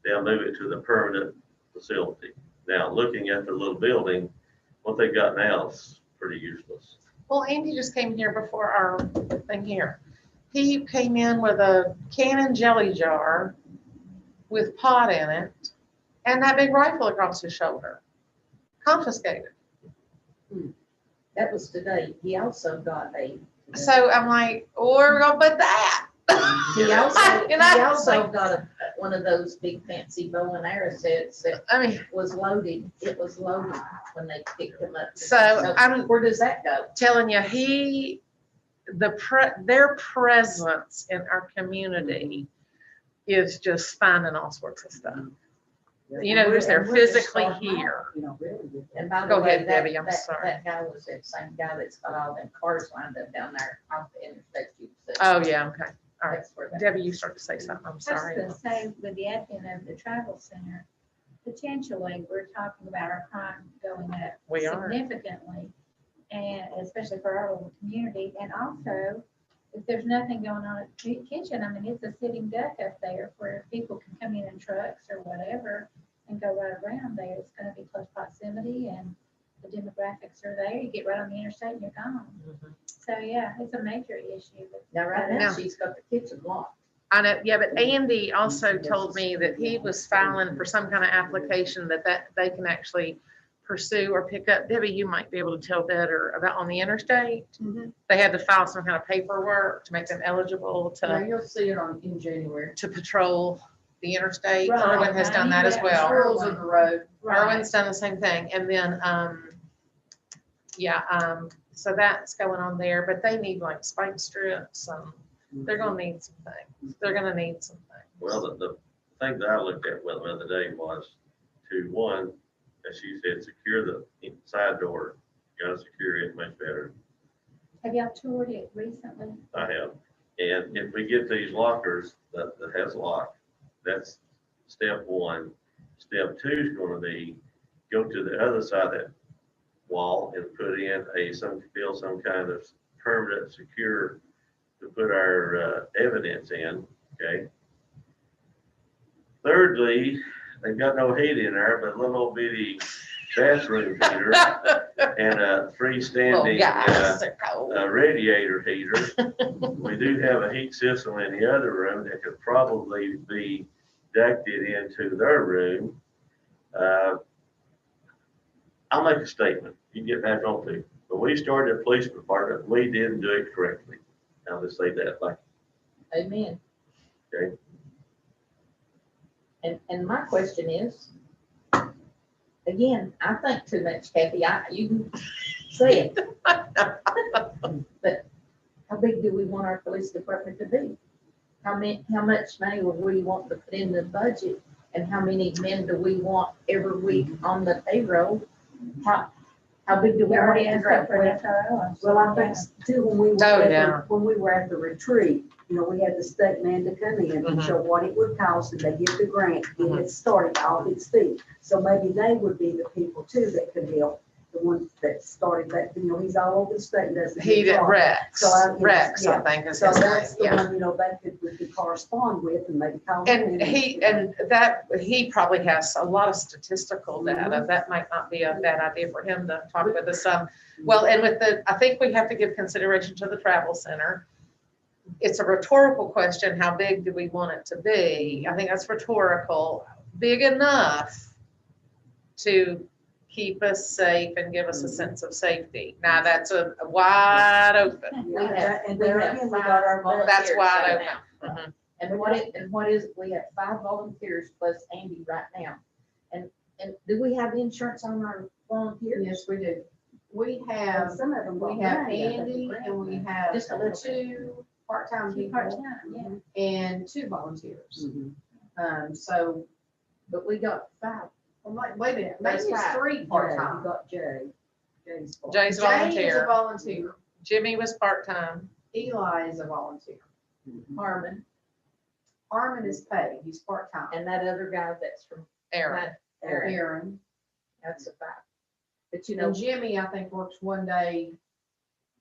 They'll move it to the permanent facility. Now, looking at the little building, what they got now is pretty useless. Well, Andy just came here before our thing here. He came in with a Cannon jelly jar with pot in it and that big rifle across his shoulder. Confiscated. That was today. He also got a. So I'm like, we're gonna put that. He also, You know, he it's also like- got one of those big fancy bow and arrow sets that I mean, was loaded. It was loaded when they picked him up. So, I'm- where does that go? telling you, their presence in our community is just finding all sorts of stuff. You know, because they're And we're just physically starting out, here. You know, really good. And by the Go way, ahead, that, Debbie, I'm that, sorry. that guy was that same guy that's got all them cars lined up down there off the interstate. you said. Oh, yeah, okay. All right. That's where that. Debbie, you start to say something. I'm I was sorry. gonna say, with the advent of the travel center, potentially, we're talking about our crime going up We are. significantly, and especially for our little community, and also, if there's nothing going on at the kitchen, I mean, it's a sitting duck up there where people can come in trucks or whatever and go right around there. It's gonna be close proximity and the demographics are there. You get right on the interstate and you're gone. Mhm. So, yeah, it's a major issue. but- Now, right Now- now, she's got the kitchen locked. I know, yeah, but Andy also told me that he was filing for some kind of application that they can actually pursue or pick up. Debbie, you might be able to tell better about on the interstate. They had to file some kind of paperwork to make them eligible Yeah, to you'll see it in January. patrol the interstate. Right, Irwin has done that as I well. knew Rules of the road. Irwin's done the same thing. And then, so that's going on there, but they need like spike strips. They're gonna need some things. They're gonna need some things. Well, the thing that I looked at with them the other day was to, one, as she said, secure the side door. You gotta secure it much better. Have y'all toured it recently? I have. And if we get these lockers that has lock, that's step one. Step two is gonna be, go to the other side of that wall and put in some kind of permanent secure to put our evidence in, okay? Thirdly, they've got no heat in there, but a little old bitty bathroom heater and a Little freestanding guys, they're cold. radiator heater. We do have a heat system in the other room that could probably be ducted into their room. I'll make a statement. You get back on to. When we started the police department, we didn't do it correctly. I'll just say that, like, Amen. okay? And my question is, again, I think too much, Kathy. You can say it. But how big do we want our police department to be? How much money would we want to put in the budget? And how many men do we want every week on the payroll? How big do we We want already it to asked grow? that for an SRO. Well, I think too, when we were Oh, at yeah. when we were at the retreat, you know, we had the state man to come in and Mhm. show what it would cost, and they get the grant, get it started, all of its fees. So maybe they would be the people too that could help, the ones that started that, you know, he's all over the state and does. a good He did job. Rex, So I- Rex, I yeah. think is So his that's name, the yeah. one, you know, we could correspond with and maybe call. him And he probably has a lot of statistical data. Mhm. That might not be a bad idea for him to talk with us. Well, and I think we have to give consideration to the travel center. It's a rhetorical question, how big do we want it to be? I think that's rhetorical. Big enough to keep us safe and give us a sense of safety. Now, that's a wide open. We have, And we there have again, we got 5 our volunteers That's wide right open. now. Mhm. And what is, we have 5 volunteers plus Andy right now. And do we have insurance on our volunteers? Yes, we do. We And have, some of them. we have Andy and we have Just a little bit. 2 part-time Two people part-time, yeah. and 2 volunteers. Mhm. So, But we got 5. I'm like, wait a minute, maybe That's it's right. 3 Yeah, you part-time. got Jay. Jay's part. Jay's Jay is a volunteer. volunteer. Jimmy was part-time. Eli is a volunteer. Mhm. Harmon, Harmon is paid, he's part-time. and that other guy that's from, Aaron. Aaron, Aaron. that's a 5. But you know, And Jimmy, I think, works 1 day,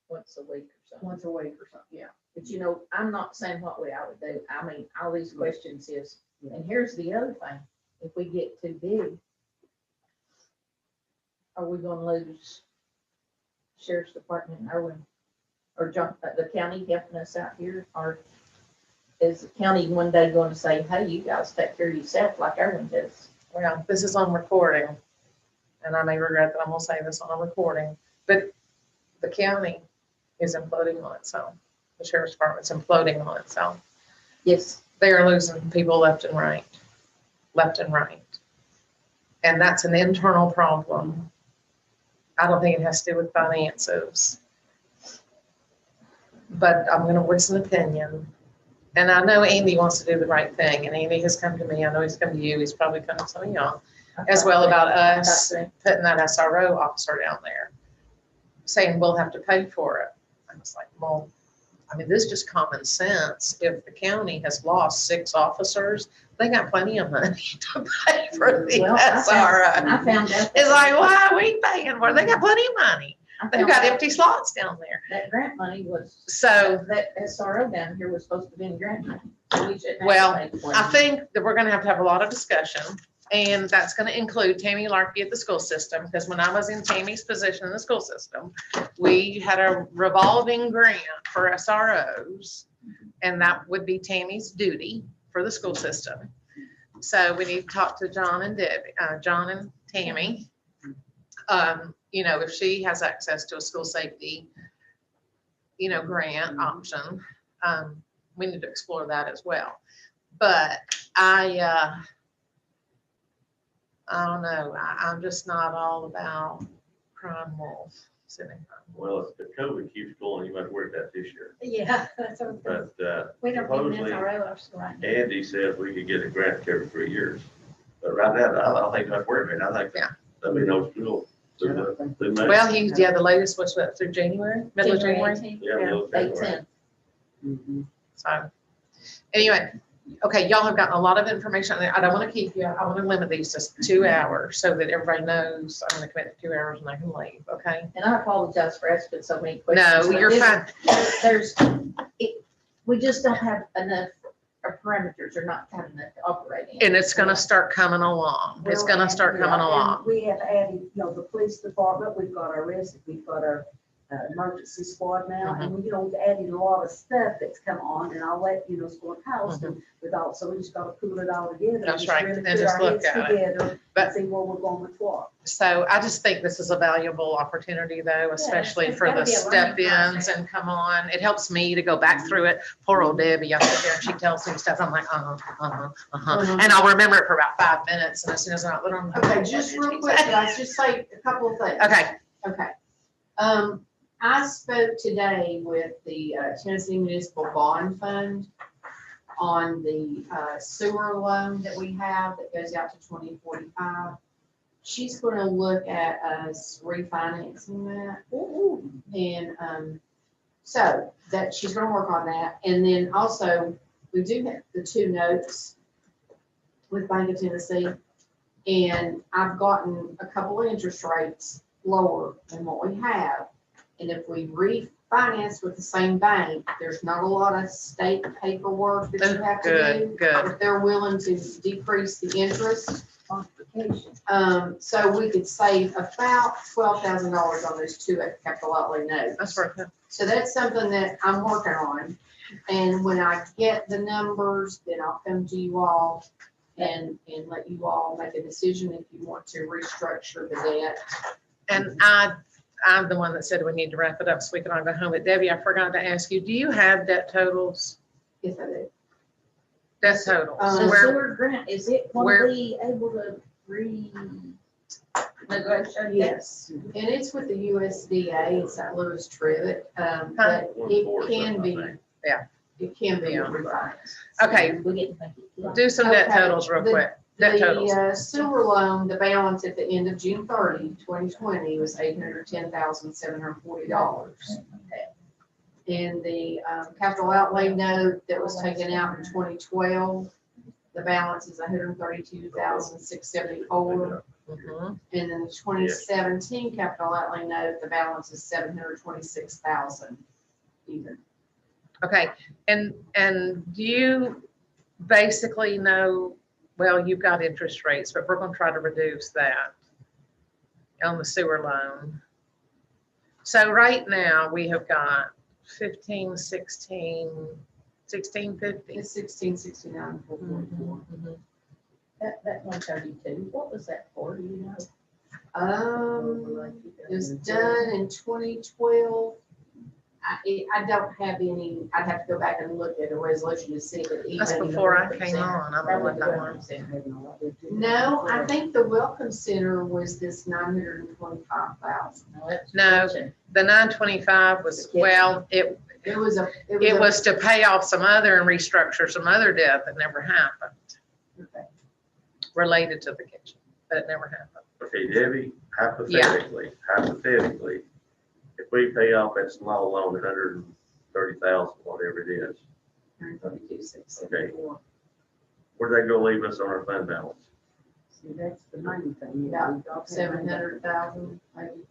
once a week or something. once a week or something, yeah. But you know, I'm not saying what we ought to do. I mean, all these questions is, and here's the other thing, if we get too big, are we gonna lose sheriff's department in Irwin? Or the county helping us out here, or is the county one day gonna say, hey, you guys take care of yourself like Irwin does? Well, this is on recording, and I may regret that I'm gonna say this on a recording, but the county is imploding on itself. The sheriff's department's imploding on itself. Yes. They are losing people left and right. And that's an internal problem. I don't think it has to do with finances. But I'm gonna voice an opinion. And I know Andy wants to do the right thing, and Andy has come to me, I know he's come to you, he's probably come to some of y'all, as well about us putting that SRO officer down there, saying we'll have to pay for it. I was like, well, I mean, this is just common sense. If the county has lost 6 officers, they got plenty of money to pay for the Well, SRO. I found out. It's like, why are we paying for it? They got plenty of money. I They've found got out empty slots down there. that grant money was, So that SRO down here was supposed to be in grant money. So we shouldn't have to Well, pay for it. I think that we're gonna have a lot of discussion, and that's gonna include Tammy Larkey at the school system, because when I was in Tammy's position in the school system, we had a revolving grant for SROs, and that would be Tammy's duty for the school system. So we need to talk to John and Debbie, John and Tammy. You know, if she has access to a school safety, you know, grant option, we need to explore that as well. But I don't know, I'm just not all about crime wolf sitting. Well, if the COVID keeps going, you might worry about this year. Yeah, that's what I'm saying. But We don't need an supposedly, SRO officer right now. Andy said we could get a grant every 3 years. But right now, I don't think that's worth it. I think Yeah. that'd be no school. Well, the latest was what, through January, middle of January? 18th. Yeah, middle of January. 8/10. So, anyway, okay, y'all have gotten a lot of information. I don't want to keep you, I want to limit these to 2 hours so that everybody knows I'm going to commit to 2 hours and I can leave, okay? And I apologize for asking so many questions. No, but you're this- fine. We just don't have enough, our parameters are not have enough to operate in. And it's going to start coming along. It's going to start coming Yeah, along. and we have added, you know, the police department, we've got our risk, we've got our emergency squad now, and we, you know, we've added a lot of stuff that's come on, and I'll let, you know, school house and with all, so we just gotta pull it all together. and That's just right, really and put just our look heads at it. together But- and see where we're going with what. So I just think this is a valuable opportunity though, especially it's for gotta the be a learning step-ins process. and come on. It helps me to go back through it. Poor old Debbie, I sit there and she tells me stuff. I'm like, And I'll remember it for about 5 minutes and as soon as I'm. Okay, just real quick, guys, just say a couple of things. Okay, Okay. I spoke today with the Tennessee Municipal Bond Fund on the sewer loan that we have that goes out to 2045. She's gonna look at us refinancing that. And so that, she's gonna work on that. And then also, we do have the 2 notes with Bank of Tennessee. And I've gotten a couple of interest rates lower than what we have. And if we refinance with the same bank, there's not a lot of state paperwork that you have to do. good, good. If they're willing to decrease the interest. Qualification. So we could save about $12,000 on those 2 capital outlay notes. That's worth it. So that's something that I'm working on. And when I get the numbers, then I'll come to you all and let you all make a decision if you want to restructure the debt. And I'm the one that said we need to wrap it up so we can all go home. But Debbie, I forgot to ask you, do you have debt totals? If I do. Debt totals? The Where, sewer grant, is it where- gonna be able to negotiate? Yes, and it's with the USDA, it's St. Louis Trivet, but it can be. Yeah. It can be Yeah. refinanced. okay, We get to make it. do some debt Okay, totals real quick. Debt totals. The sewer loan, the balance at the end of June 30, 2020 was $810,740. And the capital outlay note that was taken out in 2012, the balance is $132,674. Mhm. And then the 2017 capital outlay note, the balance is $726,000 even. Okay, and do you basically know, well, you've got interest rates, but we're gonna try to reduce that on the sewer loan. So right now, we have got 15, 16, 1650. It's 1669,444. Mhm. That 132, what was that for, do you know? It was done in 2012. I don't have any, I'd have to go back and look at a resolution to see if it even. That's before I came on. I don't know what that was. No, I think the Welcome Center was this 925,000. No. The 925 was, well, it It was a. It was to pay off some other and restructure some other debt that never happened Okay. related to the kitchen, but it never happened. Okay, Debbie, hypothetically, if we pay off that small loan, 130,000, whatever it is, 932,674. where's that gonna leave us on our fund balance? See, that's the money thing. About 700,000, maybe.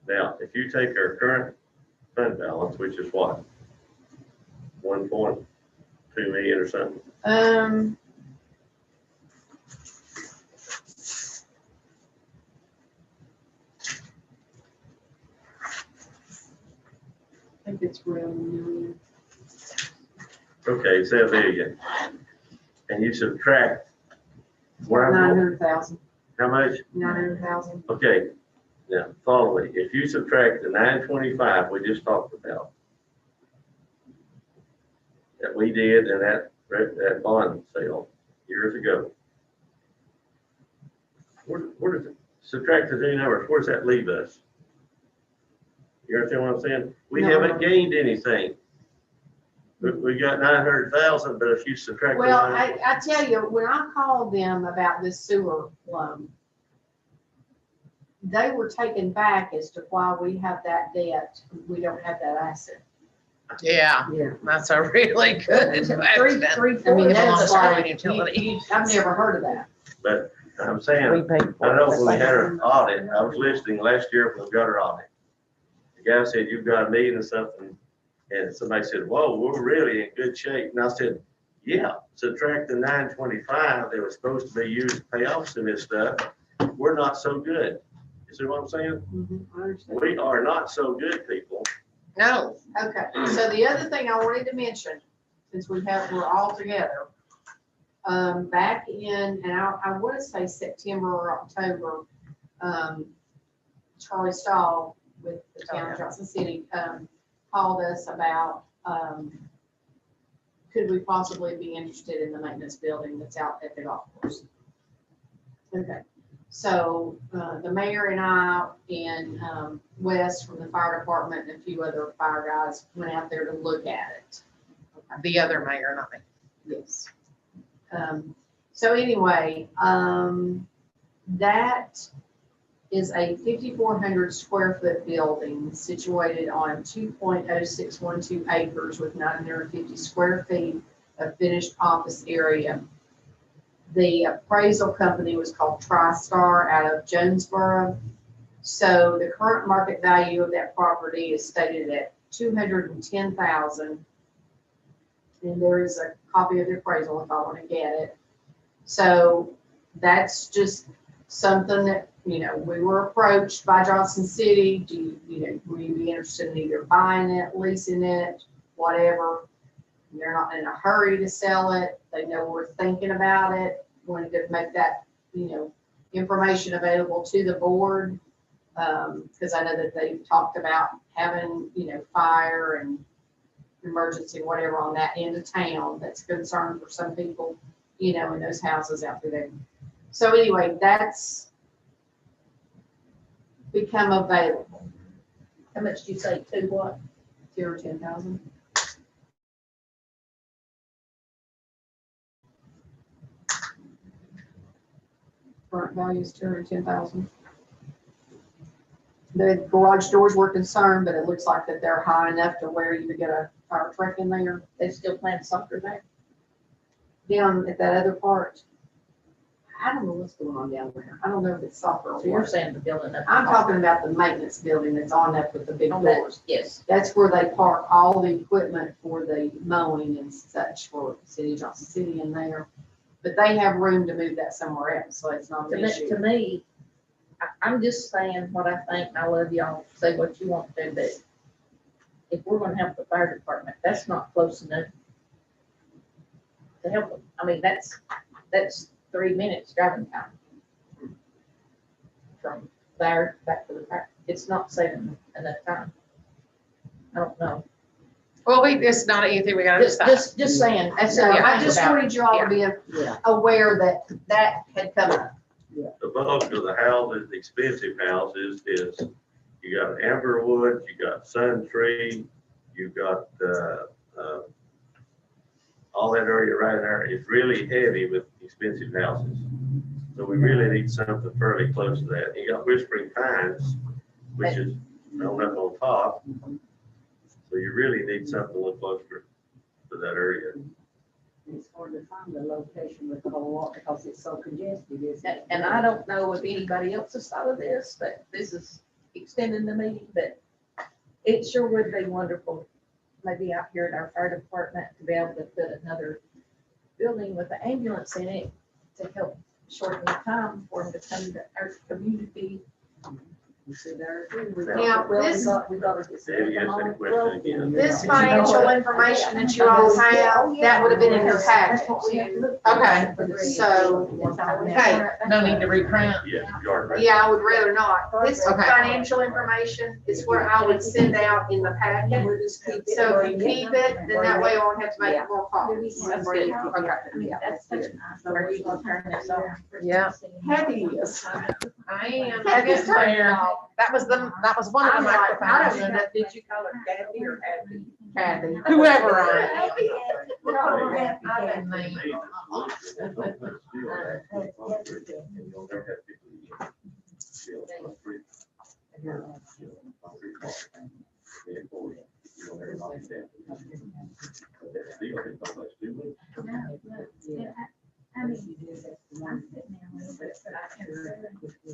Now, if you take our current fund balance, which is what? 1.2 million or something, I think it's real million. okay, say $1 billion. And you subtract, where I'm going, 900,000, how much? 900,000. Okay, now follow me. If you subtract the 925 we just talked about, that we did in that bond sale years ago, where does it, subtract the two numbers, where does that leave us? You understand what I'm saying? We No. haven't gained anything. We got 900,000, but if you subtract. the Well, nine- I tell you, when I called them about this sewer loan, they were taken back as to why we have that debt, we don't have that asset. Yeah, Yeah. that's a really good Three, question. three, I mean, four, it that's belongs to our like, utility. I've never heard of that. But I'm saying, We paid for I it. know when we had our audit, I was listening last year when we got our audit. The guy said, you've got $1 million or something, and somebody said, whoa, we're really in good shape. And I said, yeah, subtract the 925 that was supposed to be used to pay off some of this stuff, we're not so good. You see what I'm saying? I understand. We are not so good, people. No, Okay, so the other thing I wanted to mention, since we're all together, back in, and I want to say September or October, Charlie Stahl with the town of Johnson City, called us about, could we possibly be interested in the maintenance building that's out at the golf course? Okay, so, the mayor and I and, Wes from the fire department and a few other fire guys went out there to look at it. the other mayor, not me. Yes. So anyway, that is a 5,400 square foot building situated on 2.0612 acres with 950 square feet of finished office area. The appraisal company was called TriStar out of Jonesboro. So the current market value of that property is stated at $210,000. And there is a copy of the appraisal if I want to get it. So that's just something that, you know, we were approached by Johnson City. Would you be interested in either buying it, leasing it, whatever? They're not in a hurry to sell it. They know we're thinking about it. Wanted to make that, information available to the board. Because I know that they've talked about having, fire and emergency, whatever, on that end of town. That's a concern for some people, in those houses out there. So anyway, that's become available. How much do you say to what? 10,000. Current value is 210,000. The garage doors were concerned, but it looks like that they're high enough to where you could get a fire truck in there. They still playing soccer there? Down at that other part, I don't know what's going on down there. I don't know if it's soccer or So you're what. saying the building up? I'm talking about the maintenance building that's on up with the big On that, doors. yes. That's where they park all the equipment for the mowing and such for City of Johnson City in there. But they have room to move that somewhere else, so it's not an issue. To me, I'm just saying what I think, and I love y'all, say what you want to do, but if we're gonna help the fire department, that's not close enough to help them. I mean, that's 3 minutes driving time from there back to the fire. It's not safe enough. enough time. I don't know. Well, it's not anything we gotta decide. Just saying, that's, I just wanted you all to be Yeah. aware that that had come up. The bulk of the houses, the expensive houses is, you got Amberwood, you got Sun Tree, you got, all that area right there is really heavy with expensive houses. So we really need something fairly close to that. You got Whispering Pines, which is on up on top. So you really need something a little closer to that area. It's hard to find the location with the whole lot because it's so congested, isn't it? And I don't know if anybody else has thought of this, but this is extending the meeting, but it sure would be wonderful, maybe out here at our fire department, to be able to put another building with an ambulance in it to help shorten the time for them to come to our community. You see there, we Now, this- we got to. Debbie, ask that question again. This financial information that you all have, that would have been in your packet. Okay, so, okay, No need to reprint. Yeah, yard right. yeah, I would rather not. This Okay. financial information is what I would send out in the packet. We'll just keep it. So if you keep it, then that way I won't have to make more copies. That's good. Okay. Yeah, That's such a nice. Are you gonna turn this off? Yeah. Kathy is. I am. Kathy's turning it off. That was one of I'm the like, I don't microphones. know. Did you call her Kathy or Abby? Kathy. Whoever I am. No, we're happy, I've Kathy. been named. No, look,